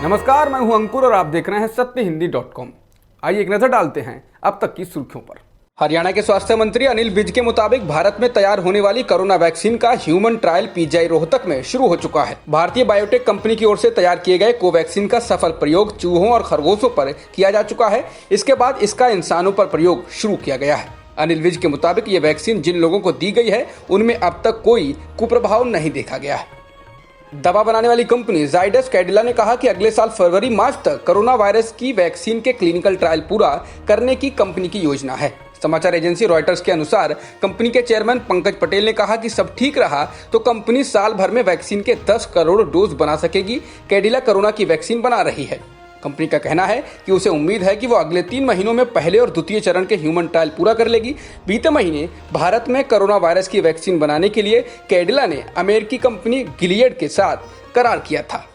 नमस्कार, मैं हूं अंकुर और आप देख रहे हैं सत्यहिंदी.com। आइए एक नजर डालते हैं अब तक की सुर्खियों पर। हरियाणा के स्वास्थ्य मंत्री अनिल विज के मुताबिक भारत में तैयार होने वाली कोरोना वैक्सीन का ह्यूमन ट्रायल पीजीआई रोहतक में शुरू हो चुका है। भारतीय बायोटेक कंपनी की ओर से तैयार किए गए कोवैक्सीन का सफल प्रयोग चूहों और खरगोशों पर किया जा चुका है। इसके बाद इसका इंसानों पर प्रयोग शुरू किया गया है। अनिल विज के मुताबिक ये वैक्सीन जिन लोगों को दी गई है उनमें अब तक कोई कुप्रभाव नहीं देखा गया है। दवा बनाने वाली कंपनी जाइडस कैडिला ने कहा कि अगले साल फरवरी मार्च तक कोरोना वायरस की वैक्सीन के क्लिनिकल ट्रायल पूरा करने की कंपनी की योजना है। समाचार एजेंसी रॉयटर्स के अनुसार कंपनी के चेयरमैन पंकज पटेल ने कहा कि सब ठीक रहा तो कंपनी साल भर में वैक्सीन के 10 करोड़ डोज बना सकेगी। कैडिला कोरोना की वैक्सीन बना रही है। कंपनी का कहना है कि उसे उम्मीद है कि वो अगले 3 महीनों में पहले और द्वितीय चरण के ह्यूमन ट्रायल पूरा कर लेगी। बीते महीने भारत में कोरोना वायरस की वैक्सीन बनाने के लिए कैडिला ने अमेरिकी कंपनी गिलियड के साथ करार किया था।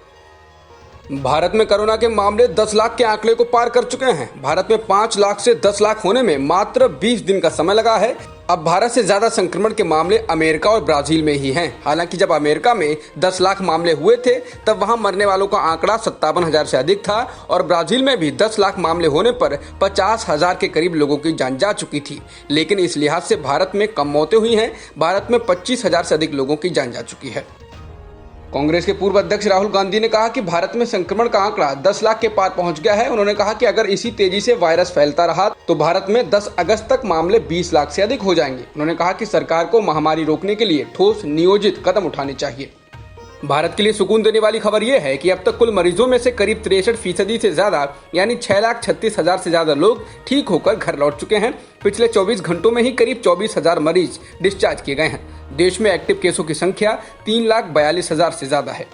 भारत में कोरोना के मामले 10 लाख के आंकड़े को पार कर चुके हैं। भारत में 5 लाख से 10 लाख होने में मात्र 20 दिन का समय लगा है। अब भारत से ज्यादा संक्रमण के मामले अमेरिका और ब्राजील में ही हैं। हालांकि जब अमेरिका में 10 लाख मामले हुए थे तब वहां मरने वालों का आंकड़ा 57,000 से अधिक था और ब्राजील में भी 10 लाख मामले होने पर 50,000 के करीब लोगों की जान जा चुकी थी। लेकिन इस लिहाज से भारत में कम मौतें हुई हैं। भारत में 25,000 से अधिक लोगों की जान जा चुकी है। कांग्रेस के पूर्व अध्यक्ष राहुल गांधी ने कहा कि भारत में संक्रमण का आंकड़ा 10 लाख के पार पहुंच गया है। उन्होंने कहा कि अगर इसी तेजी से वायरस फैलता रहा तो भारत में 10 अगस्त तक मामले 20 लाख से अधिक हो जाएंगे। उन्होंने कहा कि सरकार को महामारी रोकने के लिए ठोस नियोजित कदम उठाने चाहिए। भारत के लिए सुकून देने वाली खबर यह है कि अब तक कुल मरीजों में से करीब 63% से ज्यादा यानी 6,36,000 से ज्यादा लोग ठीक होकर घर लौट चुके हैं। पिछले 24 घंटों में ही करीब 24,000 मरीज डिस्चार्ज किए गए हैं। देश में एक्टिव केसों की संख्या 3,42,000 से ज्यादा है।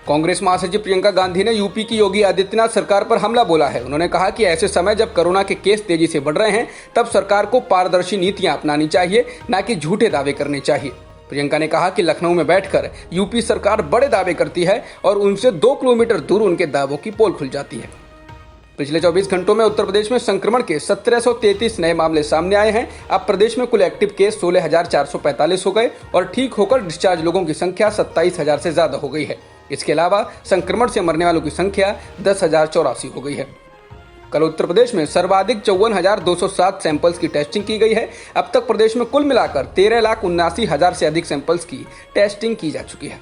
कांग्रेस महासचिव प्रियंका गांधी ने यूपी की योगी आदित्यनाथ सरकार पर हमला बोला है। उन्होंने कहा कि ऐसे समय जब कोरोना के केस तेजी से बढ़ रहे हैं तब सरकार को पारदर्शी नीतियां अपनानी चाहिए, न कि झूठे दावे करने चाहिए। प्रियंका ने कहा कि लखनऊ में बैठकर यूपी सरकार बड़े दावे करती है और उनसे 2 किलोमीटर दूर उनके दावों की पोल खुल जाती है। पिछले 24 घंटों में उत्तर प्रदेश में संक्रमण के 1733 नए मामले सामने आए हैं। अब प्रदेश में कुल एक्टिव केस 16,445 हो गए और ठीक होकर डिस्चार्ज लोगों की संख्या 27,000 से ज्यादा हो गई है। इसके अलावा संक्रमण से मरने वालों की संख्या 10,084 हो गई है। कल उत्तर प्रदेश में सर्वाधिक 54,207 सैंपल्स की टेस्टिंग की गई है। अब तक प्रदेश में कुल मिलाकर 13,79,000 से अधिक सैंपल्स की टेस्टिंग की जा चुकी है।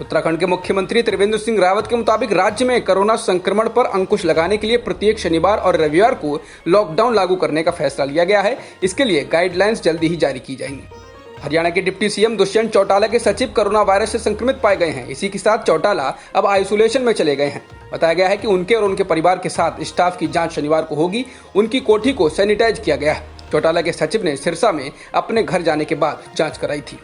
उत्तराखंड के मुख्यमंत्री त्रिवेंद्र सिंह रावत के मुताबिक राज्य में कोरोना संक्रमण पर अंकुश लगाने के लिए प्रत्येक शनिवार और रविवार को लॉकडाउन लागू करने का फैसला लिया गया है। इसके लिए गाइडलाइंस जल्दी ही जारी की जाएंगी। हरियाणा के डिप्टी सीएम दुष्यंत चौटाला के सचिव कोरोना वायरस से संक्रमित पाए गए हैं। इसी के साथ चौटाला अब आइसोलेशन में चले गए हैं। बताया गया है कि उनके और उनके परिवार के साथ स्टाफ की जांच शनिवार को होगी। उनकी कोठी को सैनिटाइज किया गया है। चौटाला के सचिव ने सिरसा में अपने घर जाने के बाद जांच कराई थी।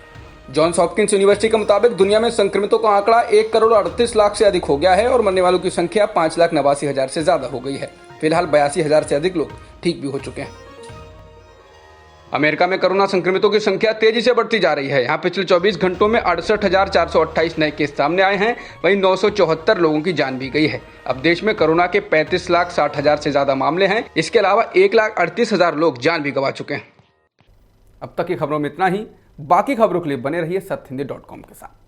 जॉन्स हॉपकिंस यूनिवर्सिटी के मुताबिक दुनिया में संक्रमितों का आंकड़ा 1 करोड़ 38 लाख से अधिक हो गया है और मरने वालों की संख्या 5,89,000 से ज्यादा हो गई है। फिलहाल 82,000 से अधिक लोग ठीक भी हो चुके हैं। अमेरिका में कोरोना संक्रमितों की संख्या तेजी से बढ़ती जा रही है। यहाँ पिछले 24 घंटों में 68,428 नए केस सामने आए हैं। वहीं 974 लोगों की जान भी गई है। अब देश में कोरोना के 35,60,000 से ज्यादा मामले हैं। इसके अलावा 1,38,000 लोग जान भी गंवा चुके हैं। अब तक की खबरों में इतना ही। बाकी खबरों के लिए बने रहिए सत्यहिंदी.com के साथ।